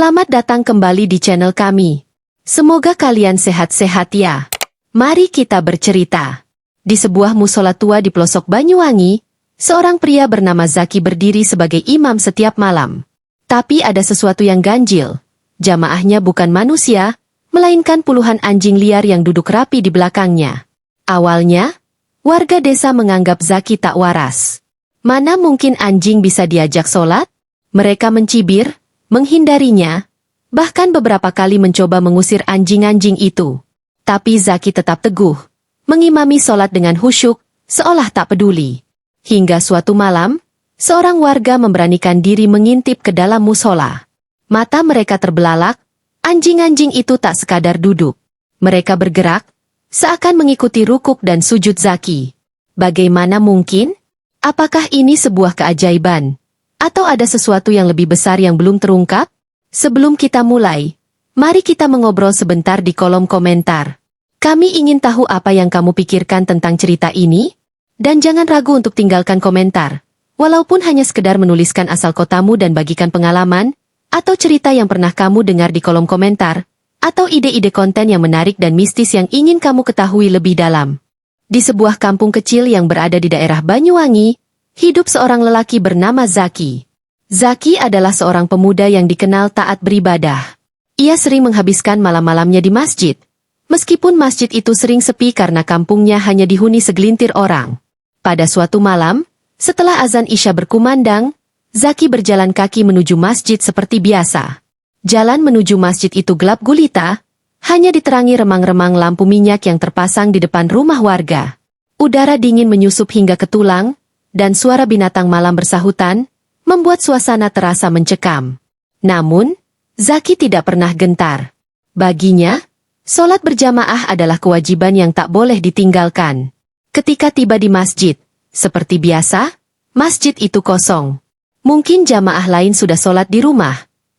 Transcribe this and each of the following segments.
Selamat datang kembali di channel kami. Semoga kalian sehat-sehat ya. Mari kita bercerita. Di sebuah musola tua di pelosok Banyuwangi, seorang pria bernama Zaki berdiri sebagai imam setiap malam. Tapi ada sesuatu yang ganjil. Jamaahnya bukan manusia, melainkan puluhan anjing liar yang duduk rapi di belakangnya. Awalnya, warga desa menganggap Zaki tak waras. Mana mungkin anjing bisa diajak sholat? Mereka mencibir, menghindarinya, bahkan beberapa kali mencoba mengusir anjing-anjing itu. Tapi Zaki tetap teguh, mengimami sholat dengan khusyuk, seolah tak peduli. Hingga suatu malam, seorang warga memberanikan diri mengintip ke dalam musola. Mata mereka terbelalak, anjing-anjing itu tak sekadar duduk. Mereka bergerak, seakan mengikuti rukuk dan sujud Zaki. Bagaimana mungkin? Apakah ini sebuah keajaiban? Atau ada sesuatu yang lebih besar yang belum terungkap? Sebelum kita mulai, mari kita mengobrol sebentar di kolom komentar. Kami ingin tahu apa yang kamu pikirkan tentang cerita ini. Dan jangan ragu untuk tinggalkan komentar. Walaupun hanya sekedar menuliskan asal kotamu dan bagikan pengalaman, atau cerita yang pernah kamu dengar di kolom komentar, atau ide-ide konten yang menarik dan mistis yang ingin kamu ketahui lebih dalam. Di sebuah kampung kecil yang berada di daerah Banyuwangi, hidup seorang lelaki bernama Zaki. Zaki adalah seorang pemuda yang dikenal taat beribadah. Ia sering menghabiskan malam-malamnya di masjid. Meskipun masjid itu sering sepi karena kampungnya hanya dihuni segelintir orang. Pada suatu malam, setelah azan Isya berkumandang, Zaki berjalan kaki menuju masjid seperti biasa. Jalan menuju masjid itu gelap gulita, hanya diterangi remang-remang lampu minyak yang terpasang di depan rumah warga. Udara dingin menyusup hingga ke tulang, dan suara binatang malam bersahutan, membuat suasana terasa mencekam. Namun, Zaki tidak pernah gentar. Baginya, sholat berjamaah adalah kewajiban yang tak boleh ditinggalkan. Ketika tiba di masjid, seperti biasa, masjid itu kosong. Mungkin jamaah lain sudah sholat di rumah,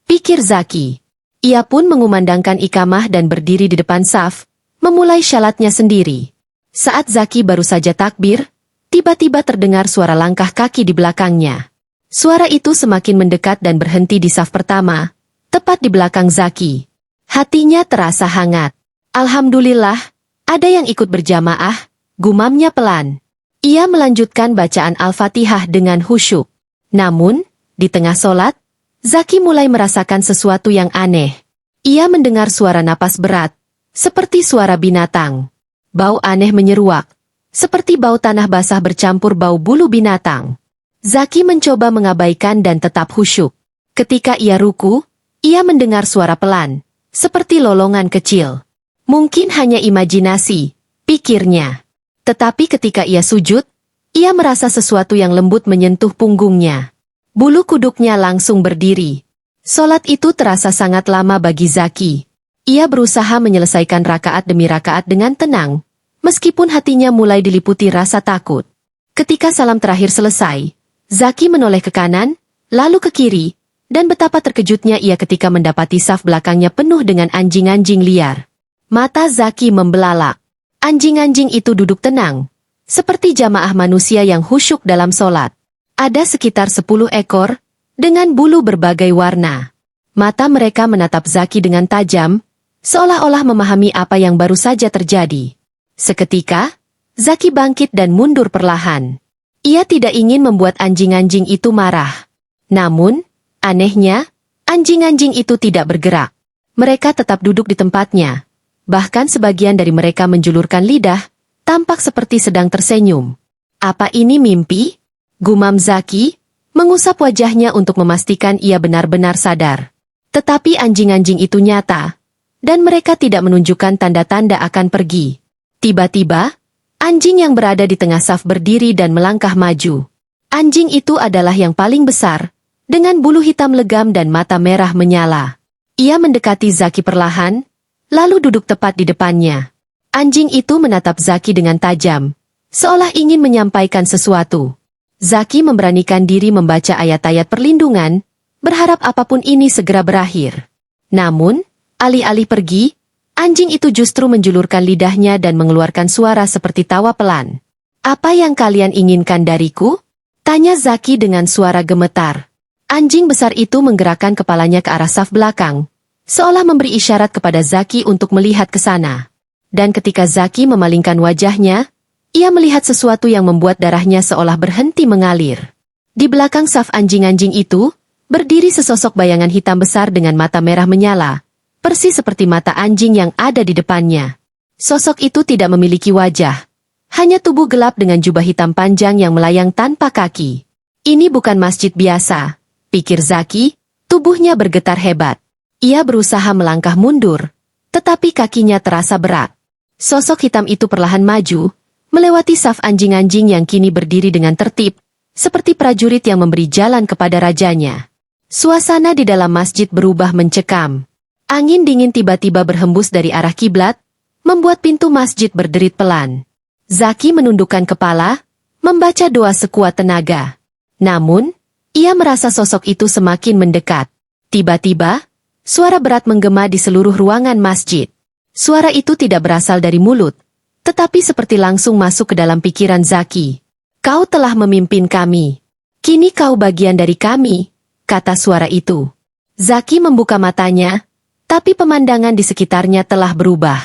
pikir Zaki. Ia pun mengumandangkan ikamah dan berdiri di depan saf, memulai syalatnya sendiri. Saat Zaki baru saja takbir, tiba-tiba terdengar suara langkah kaki di belakangnya. Suara itu semakin mendekat dan berhenti di saf pertama, tepat di belakang Zaki. Hatinya terasa hangat. Alhamdulillah, ada yang ikut berjamaah, gumamnya pelan. Ia melanjutkan bacaan Al-Fatihah dengan khusyuk. Namun, di tengah sholat, Zaki mulai merasakan sesuatu yang aneh. Ia mendengar suara napas berat, seperti suara binatang. Bau aneh menyeruak, seperti bau tanah basah bercampur bau bulu binatang. Zaki mencoba mengabaikan dan tetap khusyuk. Ketika ia ruku, ia mendengar suara pelan, seperti lolongan kecil. Mungkin hanya imajinasi, pikirnya. Tetapi ketika ia sujud, ia merasa sesuatu yang lembut menyentuh punggungnya. Bulu kuduknya langsung berdiri. Sholat itu terasa sangat lama bagi Zaki. Ia berusaha menyelesaikan rakaat demi rakaat dengan tenang, meskipun hatinya mulai diliputi rasa takut. Ketika salam terakhir selesai, Zaki menoleh ke kanan, lalu ke kiri, dan betapa terkejutnya ia ketika mendapati saf belakangnya penuh dengan anjing-anjing liar. Mata Zaki membelalak. Anjing-anjing itu duduk tenang, seperti jamaah manusia yang khusyuk dalam sholat. Ada sekitar 10 ekor, dengan bulu berbagai warna. Mata mereka menatap Zaki dengan tajam, seolah-olah memahami apa yang baru saja terjadi. Seketika, Zaki bangkit dan mundur perlahan. Ia tidak ingin membuat anjing-anjing itu marah. Namun, anehnya, anjing-anjing itu tidak bergerak. Mereka tetap duduk di tempatnya. Bahkan sebagian dari mereka menjulurkan lidah, tampak seperti sedang tersenyum. Apa ini mimpi? Gumam Zaki, mengusap wajahnya untuk memastikan ia benar-benar sadar. Tetapi anjing-anjing itu nyata, dan mereka tidak menunjukkan tanda-tanda akan pergi. Tiba-tiba, anjing yang berada di tengah saf berdiri dan melangkah maju. Anjing itu adalah yang paling besar, dengan bulu hitam legam dan mata merah menyala. Ia mendekati Zaki perlahan, lalu duduk tepat di depannya. Anjing itu menatap Zaki dengan tajam, seolah ingin menyampaikan sesuatu. Zaki memberanikan diri membaca ayat-ayat perlindungan, berharap apapun ini segera berakhir. Namun, alih-alih pergi, anjing itu justru menjulurkan lidahnya dan mengeluarkan suara seperti tawa pelan. Apa yang kalian inginkan dariku? Tanya Zaki dengan suara gemetar. Anjing besar itu menggerakkan kepalanya ke arah saf belakang, seolah memberi isyarat kepada Zaki untuk melihat ke sana. Dan ketika Zaki memalingkan wajahnya, ia melihat sesuatu yang membuat darahnya seolah berhenti mengalir. Di belakang saf anjing-anjing itu, berdiri sesosok bayangan hitam besar dengan mata merah menyala, persis seperti mata anjing yang ada di depannya. Sosok itu tidak memiliki wajah, hanya tubuh gelap dengan jubah hitam panjang yang melayang tanpa kaki. Ini bukan masjid biasa, pikir Zaki, tubuhnya bergetar hebat. Ia berusaha melangkah mundur, tetapi kakinya terasa berat. Sosok hitam itu perlahan maju, melewati saf anjing-anjing yang kini berdiri dengan tertib, seperti prajurit yang memberi jalan kepada rajanya. Suasana di dalam masjid berubah mencekam. Angin dingin tiba-tiba berhembus dari arah kiblat, membuat pintu masjid berderit pelan. Zaki menundukkan kepala, membaca doa sekuat tenaga. Namun, ia merasa sosok itu semakin mendekat. Tiba-tiba, suara berat menggema di seluruh ruangan masjid. Suara itu tidak berasal dari mulut, tetapi seperti langsung masuk ke dalam pikiran Zaki. Kau telah memimpin kami. Kini kau bagian dari kami, kata suara itu. Zaki membuka matanya, tapi pemandangan di sekitarnya telah berubah.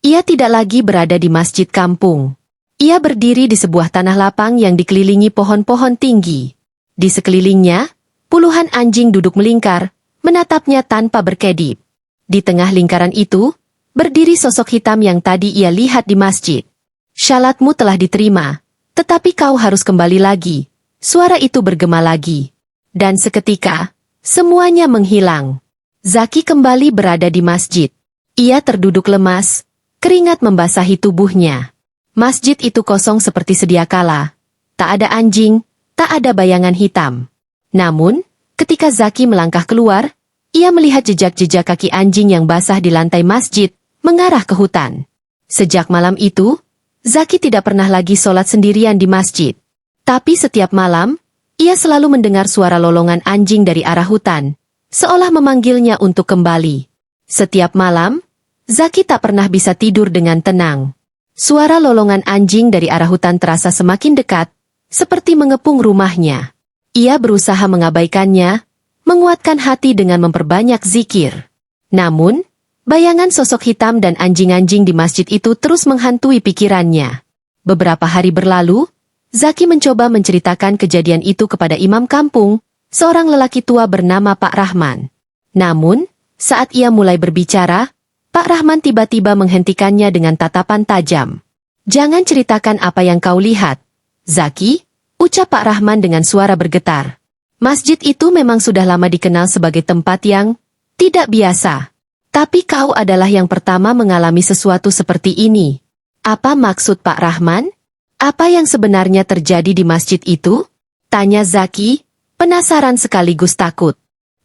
Ia tidak lagi berada di masjid kampung. Ia berdiri di sebuah tanah lapang yang dikelilingi pohon-pohon tinggi. Di sekelilingnya, puluhan anjing duduk melingkar, menatapnya tanpa berkedip. Di tengah lingkaran itu, berdiri sosok hitam yang tadi ia lihat di masjid. Syaratmu telah diterima, tetapi kau harus kembali lagi. Suara itu bergema lagi. Dan seketika, semuanya menghilang. Zaki kembali berada di masjid. Ia terduduk lemas, keringat membasahi tubuhnya. Masjid itu kosong seperti sedia kala. Tak ada anjing, tak ada bayangan hitam. Namun, ketika Zaki melangkah keluar, ia melihat jejak-jejak kaki anjing yang basah di lantai masjid, mengarah ke hutan. Sejak malam itu, Zaki tidak pernah lagi sholat sendirian di masjid. Tapi setiap malam, ia selalu mendengar suara lolongan anjing dari arah hutan, seolah memanggilnya untuk kembali. Setiap malam, Zaki tak pernah bisa tidur dengan tenang. Suara lolongan anjing dari arah hutan terasa semakin dekat, seperti mengepung rumahnya. Ia berusaha mengabaikannya, menguatkan hati dengan memperbanyak zikir. Namun, bayangan sosok hitam dan anjing-anjing di masjid itu terus menghantui pikirannya. Beberapa hari berlalu, Zaki mencoba menceritakan kejadian itu kepada imam kampung, seorang lelaki tua bernama Pak Rahman. Namun, saat ia mulai berbicara, Pak Rahman tiba-tiba menghentikannya dengan tatapan tajam. Jangan ceritakan apa yang kau lihat, Zaki, ucap Pak Rahman dengan suara bergetar. Masjid itu memang sudah lama dikenal sebagai tempat yang tidak biasa. Tapi kau adalah yang pertama mengalami sesuatu seperti ini. Apa maksud Pak Rahman? Apa yang sebenarnya terjadi di masjid itu? Tanya Zaki, penasaran sekaligus takut.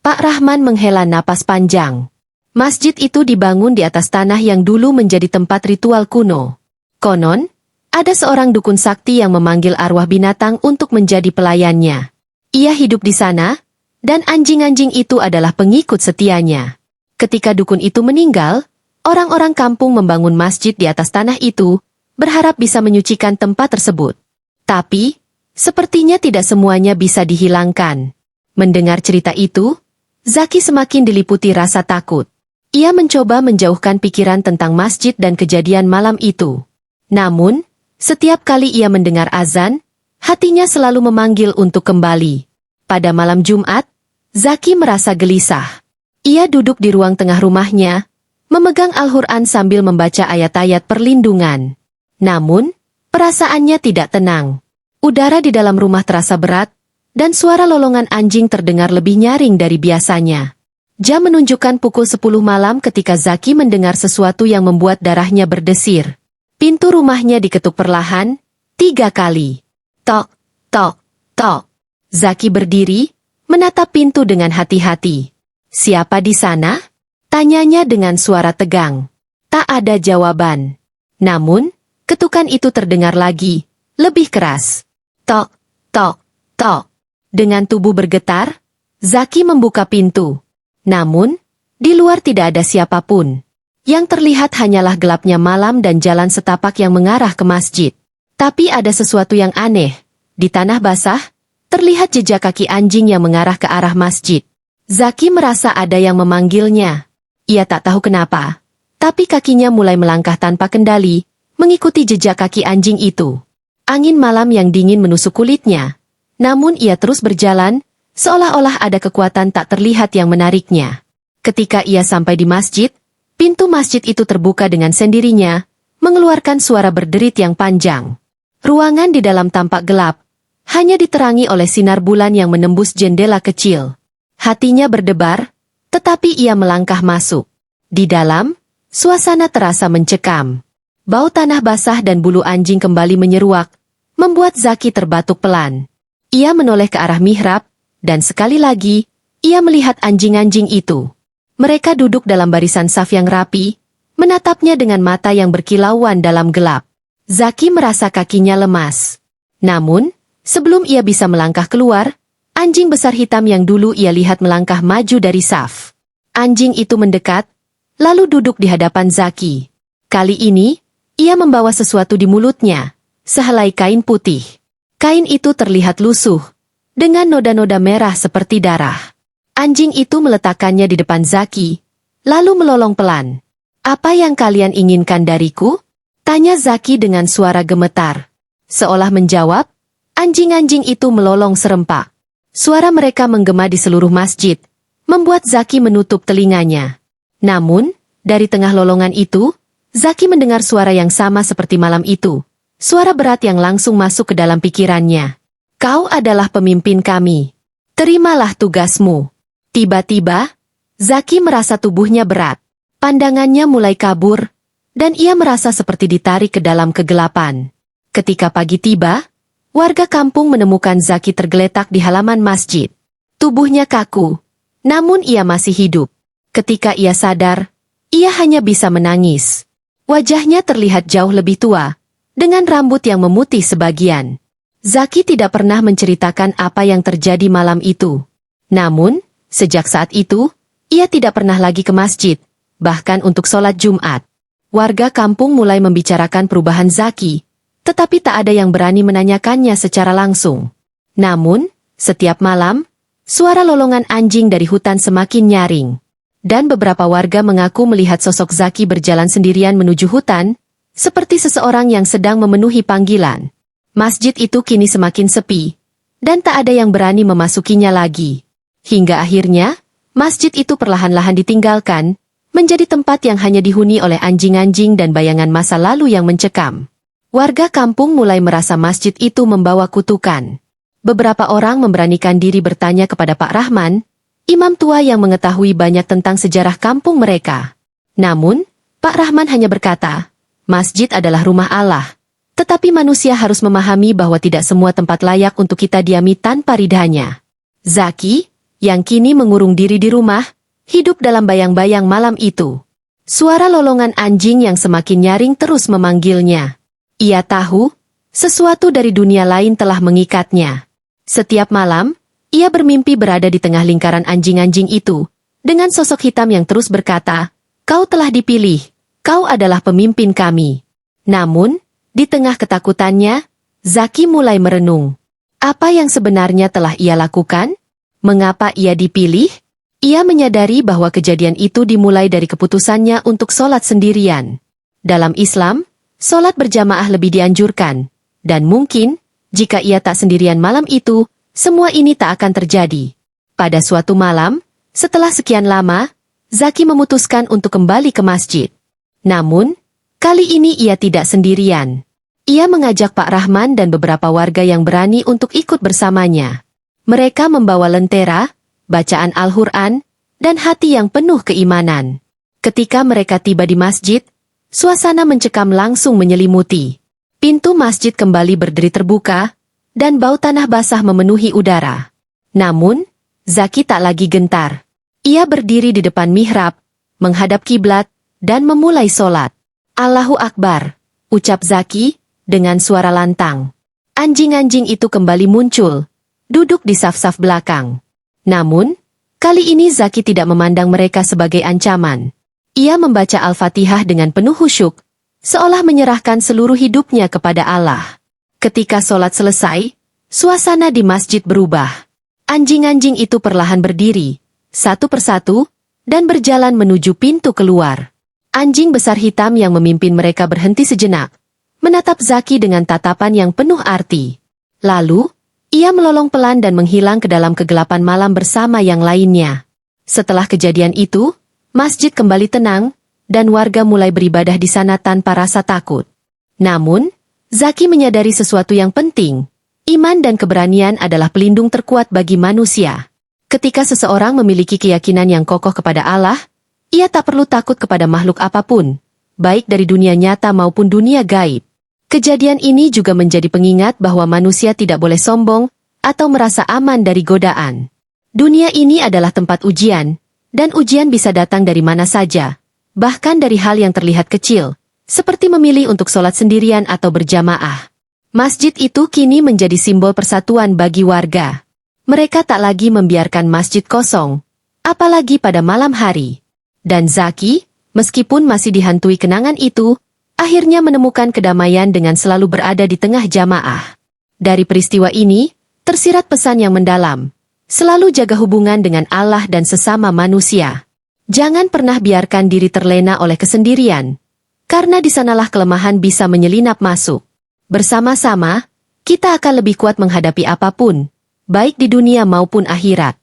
Pak Rahman menghela napas panjang. Masjid itu dibangun di atas tanah yang dulu menjadi tempat ritual kuno. Konon, ada seorang dukun sakti yang memanggil arwah binatang untuk menjadi pelayannya. Ia hidup di sana, dan anjing-anjing itu adalah pengikut setianya. Ketika dukun itu meninggal, orang-orang kampung membangun masjid di atas tanah itu, berharap bisa menyucikan tempat tersebut. Tapi, sepertinya tidak semuanya bisa dihilangkan. Mendengar cerita itu, Zaki semakin diliputi rasa takut. Ia mencoba menjauhkan pikiran tentang masjid dan kejadian malam itu. Namun, setiap kali ia mendengar azan, hatinya selalu memanggil untuk kembali. Pada malam Jumat, Zaki merasa gelisah. Ia duduk di ruang tengah rumahnya, memegang Al-Quran sambil membaca ayat-ayat perlindungan. Namun, perasaannya tidak tenang. Udara di dalam rumah terasa berat, dan suara lolongan anjing terdengar lebih nyaring dari biasanya. Jam menunjukkan pukul 10 malam ketika Zaki mendengar sesuatu yang membuat darahnya berdesir. Pintu rumahnya diketuk perlahan, 3 kali. Tok, tok, tok. Zaki berdiri, menatap pintu dengan hati-hati. Siapa di sana? Tanyanya dengan suara tegang. Tak ada jawaban. Namun, ketukan itu terdengar lagi, lebih keras. Tok, tok, tok. Dengan tubuh bergetar, Zaki membuka pintu. Namun, di luar tidak ada siapapun. Yang terlihat hanyalah gelapnya malam dan jalan setapak yang mengarah ke masjid. Tapi ada sesuatu yang aneh. Di tanah basah, terlihat jejak kaki anjing yang mengarah ke arah masjid. Zaki merasa ada yang memanggilnya. Ia tak tahu kenapa, tapi kakinya mulai melangkah tanpa kendali, mengikuti jejak kaki anjing itu. Angin malam yang dingin menusuk kulitnya, namun ia terus berjalan, seolah-olah ada kekuatan tak terlihat yang menariknya. Ketika ia sampai di masjid, pintu masjid itu terbuka dengan sendirinya, mengeluarkan suara berderit yang panjang. Ruangan di dalam tampak gelap, hanya diterangi oleh sinar bulan yang menembus jendela kecil. Hatinya berdebar, tetapi ia melangkah masuk. Di dalam, suasana terasa mencekam. Bau tanah basah dan bulu anjing kembali menyeruak, membuat Zaki terbatuk pelan. Ia menoleh ke arah mihrab, dan sekali lagi, ia melihat anjing-anjing itu. Mereka duduk dalam barisan saf yang rapi, menatapnya dengan mata yang berkilauan dalam gelap. Zaki merasa kakinya lemas. Namun, sebelum ia bisa melangkah keluar, anjing besar hitam yang dulu ia lihat melangkah maju dari saf. Anjing itu mendekat, lalu duduk di hadapan Zaki. Kali ini, ia membawa sesuatu di mulutnya, sehelai kain putih. Kain itu terlihat lusuh, dengan noda-noda merah seperti darah. Anjing itu meletakkannya di depan Zaki, lalu melolong pelan. "Apa yang kalian inginkan dariku?" tanya Zaki dengan suara gemetar. Seolah menjawab, anjing-anjing itu melolong serempak. Suara mereka menggema di seluruh masjid, membuat Zaki menutup telinganya. Namun, dari tengah lolongan itu, Zaki mendengar suara yang sama seperti malam itu. Suara berat yang langsung masuk ke dalam pikirannya. "Kau adalah pemimpin kami. Terimalah tugasmu." Tiba-tiba, Zaki merasa tubuhnya berat. Pandangannya mulai kabur, dan ia merasa seperti ditarik ke dalam kegelapan. Ketika pagi tiba, warga kampung menemukan Zaki tergeletak di halaman masjid. Tubuhnya kaku, namun ia masih hidup. Ketika ia sadar, ia hanya bisa menangis. Wajahnya terlihat jauh lebih tua, dengan rambut yang memutih sebagian. Zaki tidak pernah menceritakan apa yang terjadi malam itu. Namun, sejak saat itu, ia tidak pernah lagi ke masjid, bahkan untuk sholat Jumat. Warga kampung mulai membicarakan perubahan Zaki, tetapi tak ada yang berani menanyakannya secara langsung. Namun, setiap malam, suara lolongan anjing dari hutan semakin nyaring. Dan beberapa warga mengaku melihat sosok Zaki berjalan sendirian menuju hutan, seperti seseorang yang sedang memenuhi panggilan. Masjid itu kini semakin sepi, dan tak ada yang berani memasukinya lagi. Hingga akhirnya, masjid itu perlahan-lahan ditinggalkan, menjadi tempat yang hanya dihuni oleh anjing-anjing dan bayangan masa lalu yang mencekam. Warga kampung mulai merasa masjid itu membawa kutukan. Beberapa orang memberanikan diri bertanya kepada Pak Rahman, imam tua yang mengetahui banyak tentang sejarah kampung mereka. Namun, Pak Rahman hanya berkata, masjid adalah rumah Allah. Tetapi manusia harus memahami bahwa tidak semua tempat layak untuk kita diami tanpa ridhanya. Zaki, yang kini mengurung diri di rumah, hidup dalam bayang-bayang malam itu. Suara lolongan anjing yang semakin nyaring terus memanggilnya. Ia tahu, sesuatu dari dunia lain telah mengikatnya. Setiap malam, ia bermimpi berada di tengah lingkaran anjing-anjing itu, dengan sosok hitam yang terus berkata, "Kau telah dipilih, kau adalah pemimpin kami." Namun, di tengah ketakutannya, Zaki mulai merenung. Apa yang sebenarnya telah ia lakukan? Mengapa ia dipilih? Ia menyadari bahwa kejadian itu dimulai dari keputusannya untuk sholat sendirian. Dalam Islam, sholat berjamaah lebih dianjurkan, dan mungkin, jika ia tak sendirian malam itu, semua ini tak akan terjadi. Pada suatu malam, setelah sekian lama, Zaki memutuskan untuk kembali ke masjid. Namun, kali ini ia tidak sendirian. Ia mengajak Pak Rahman dan beberapa warga yang berani untuk ikut bersamanya. Mereka membawa lentera, bacaan Al-Quran, dan hati yang penuh keimanan. Ketika mereka tiba di masjid, suasana mencekam langsung menyelimuti. Pintu masjid kembali berdiri terbuka, dan bau tanah basah memenuhi udara. Namun, Zaki tak lagi gentar. Ia berdiri di depan mihrab, menghadap kiblat, dan memulai sholat. Allahu Akbar, ucap Zaki, dengan suara lantang. Anjing-anjing itu kembali muncul, duduk di saf-saf belakang. Namun, kali ini Zaki tidak memandang mereka sebagai ancaman. Ia membaca Al-Fatihah dengan penuh khusyuk, seolah menyerahkan seluruh hidupnya kepada Allah. Ketika sholat selesai, suasana di masjid berubah. Anjing-anjing itu perlahan berdiri, satu persatu, dan berjalan menuju pintu keluar. Anjing besar hitam yang memimpin mereka berhenti sejenak, menatap Zaki dengan tatapan yang penuh arti. Lalu, ia melolong pelan dan menghilang ke dalam kegelapan malam bersama yang lainnya. Setelah kejadian itu, masjid kembali tenang, dan warga mulai beribadah di sana tanpa rasa takut. Namun, Zaki menyadari sesuatu yang penting. Iman dan keberanian adalah pelindung terkuat bagi manusia. Ketika seseorang memiliki keyakinan yang kokoh kepada Allah, ia tak perlu takut kepada makhluk apapun, baik dari dunia nyata maupun dunia gaib. Kejadian ini juga menjadi pengingat bahwa manusia tidak boleh sombong atau merasa aman dari godaan. Dunia ini adalah tempat ujian, dan ujian bisa datang dari mana saja. Bahkan dari hal yang terlihat kecil, seperti memilih untuk sholat sendirian atau berjamaah. Masjid itu kini menjadi simbol persatuan bagi warga. Mereka tak lagi membiarkan masjid kosong, apalagi pada malam hari. Dan Zaki, meskipun masih dihantui kenangan itu, akhirnya menemukan kedamaian dengan selalu berada di tengah jamaah. Dari peristiwa ini, tersirat pesan yang mendalam. Selalu jaga hubungan dengan Allah dan sesama manusia. Jangan pernah biarkan diri terlena oleh kesendirian, karena di sanalah kelemahan bisa menyelinap masuk. Bersama-sama, kita akan lebih kuat menghadapi apapun, baik di dunia maupun akhirat.